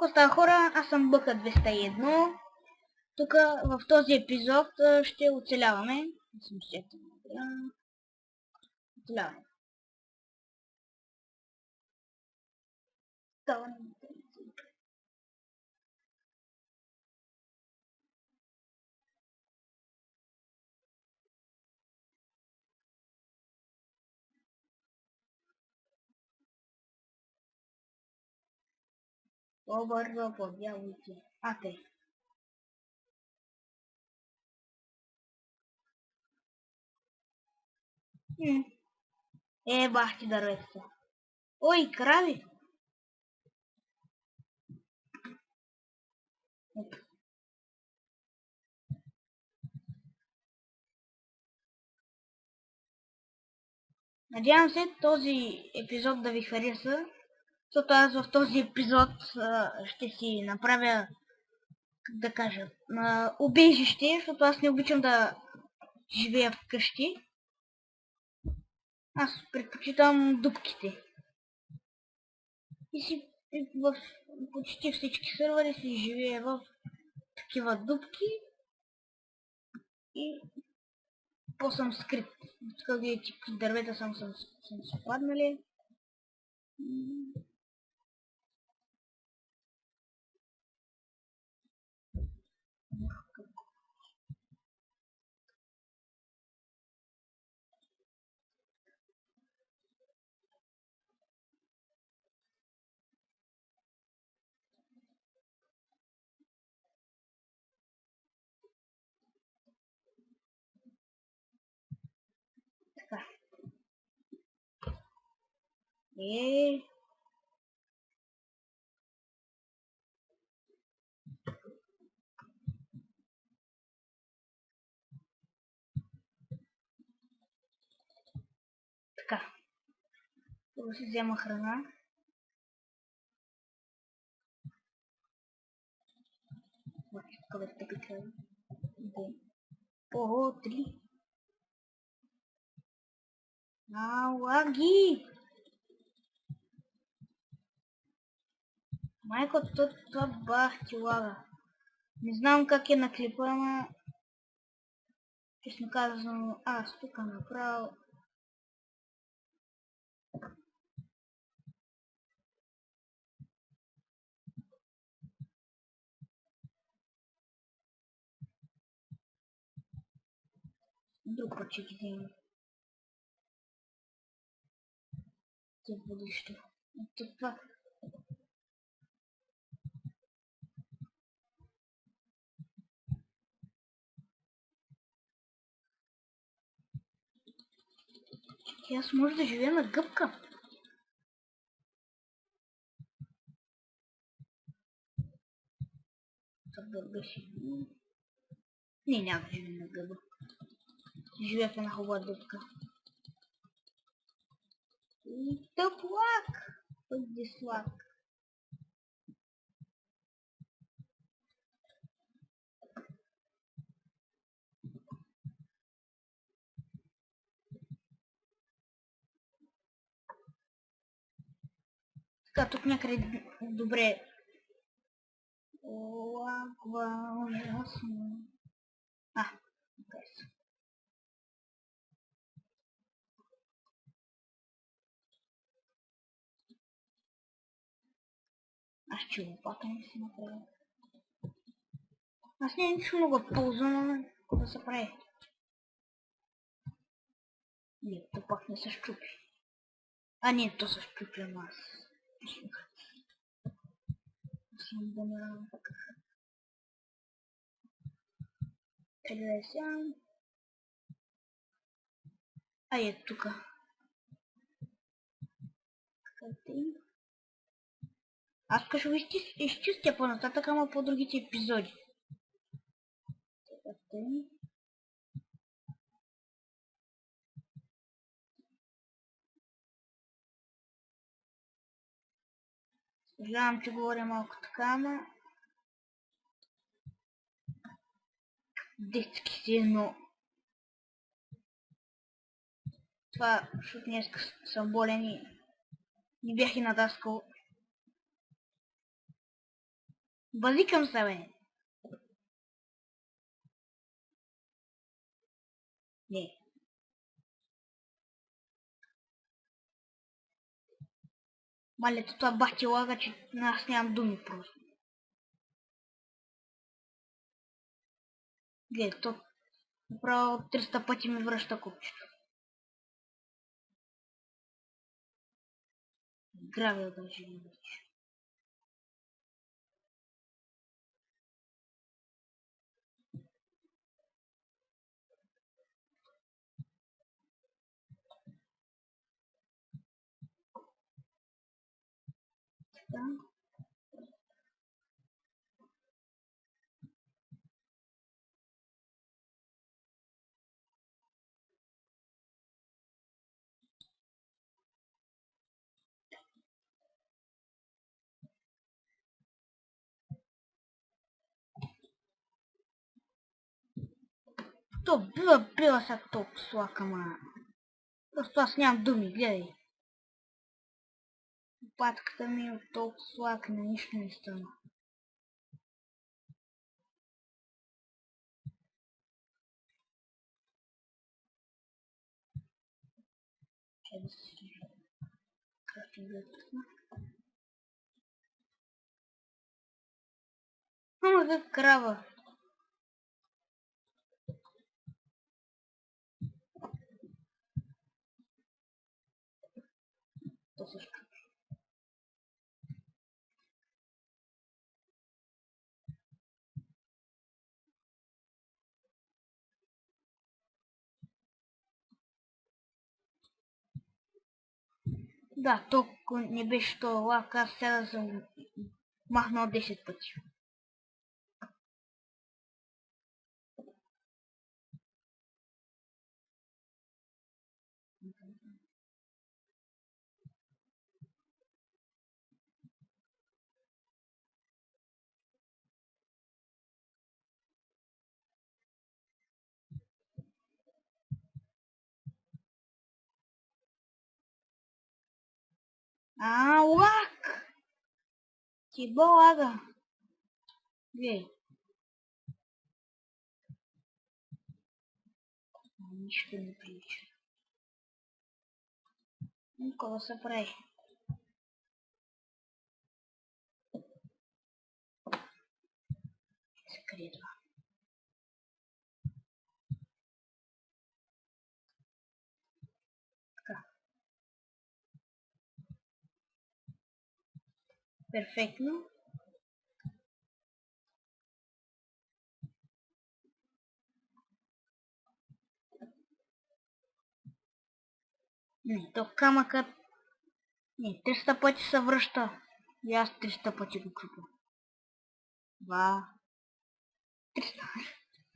Какво става, хора? Аз съм Бъка 201. Тук в този епизод ще оцеляваме. Оцеляваме. По-бързо, по-дяволите. Окей. Бах ти дърветата. Ой, крави! Надявам се този епизод да ви хареса, защото аз в този епизод ще си направя, как да кажа, убежище, защото аз не обичам да живея в къщи. Аз предпочитам дупките. И в почти всички сървъри си живея в такива дупки и по-съм скрит. Тук видите, дървета съм спаднали. Така. Така. Първо си взема храна. Къде сте пикали? Ого, 3. Лаги! Майко, това бах ти лага. Не знам как е на клипа, ама честно казано, аз тук направо. Друг път ще ги взема. За бъдеще. Това. Аз може да живея на гъбка. Не, няма да живея на гъба. Живея в една хубава дупка. И тъп лак! Пъди слак. Така, тук някъде добре. Лагва, ужасно. Окей. Аз че лопата не си направя. Аз не много ползвам, да се прави. Не, то пак не се щупи. Не, то се щупи, ама аз. Съм да не така. Къде да е сега? Е тука. Аз тук ще го изчистя по-нататък, ама по другите епизоди. Съжалявам, че говоря малко така, ама детски си, но това, защото днес съм болен и не бях и надаскал. Базикам се, бе. Не. Малето това бахти лага, че аз нямам думи просто. Гледай, то направо 300 пъти ми връща купчето. Гравия даже ми вече. Да. То била са толкова слака, ма. Просто аз нямам думи, гледай. Патката ми е толкова слака, на нищо не стана. Чай да си крафтинг. Ама как крава. То също. Да, толкова не беше това лак, аз сега съм махнал 10 пъти. Лак! Ти лага. Гледай. Нищо не прилича. Никога се прави. Се крие това. Така. Перфектно. Не, то камъкът... Не, 300 пъти се връща. И аз 300 пъти го чупя. 2... 300.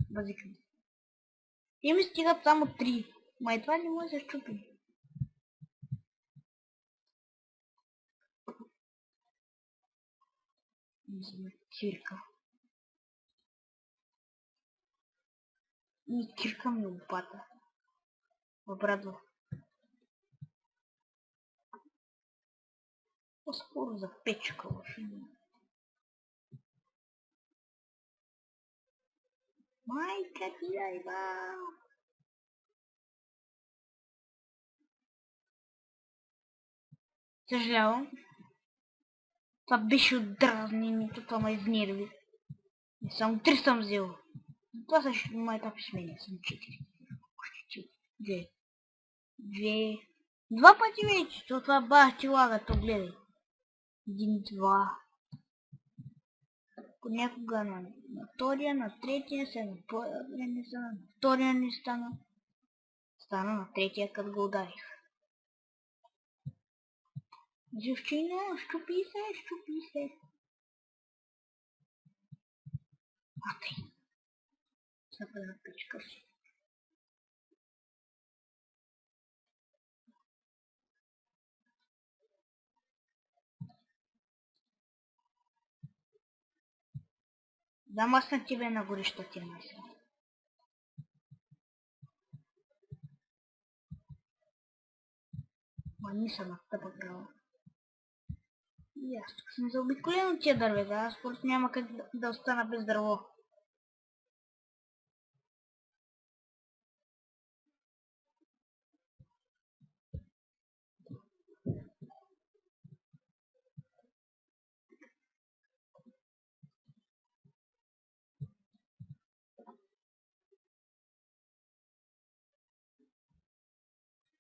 Базикам. И ми стигат само 3. Май това не може да се щупи. Не съм цирка. И кирка ми лопата. Обрадва. По-скоро за печка лошо. Майка ти дайва! Съжалявам. Това беше отдразнение, това ме изнерви. Не само 3 съм взел. Това също моята писмения съм 4. 2. 2. Два пъти вече, това бах ти лага, то гледай. 1, 2. Понякога на втория, на третия, сега на първия не стана, на втория не стана. Стана на третия, като го ударих. Дівчино, щупи се, щупи се. Матай. Запада печка си. Дам аз на тебе на гореща тема сега. Ма не съм на тъпа крава. И аз тук съм заобиколен от тия дървета, аз просто няма как да остана без дърво.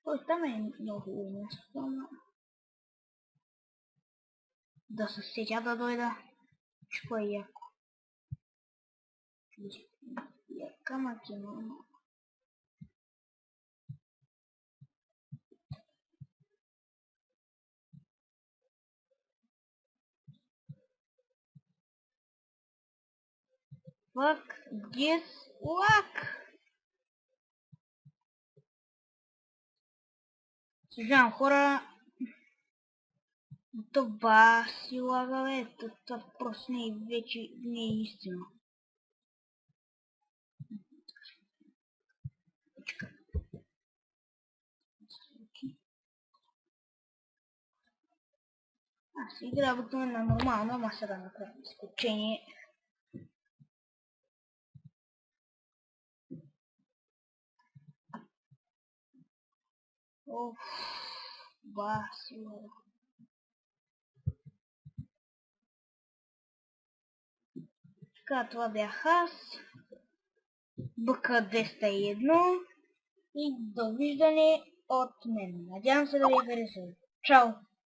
Ой, там е много хубаво място, ама... Да се сетя да дойда. Що е яко. Яка макина. Fuck this luck! Съжалявам, хора. Това си лага, бе. Това просто не е вече не е истина. Аз играя обикновено нормално, ама сега да направим изключение. Оф, баси, бе. Така, това бях аз. БК-201 и довиждане от мен. Надявам се да ви е харесало. Чао!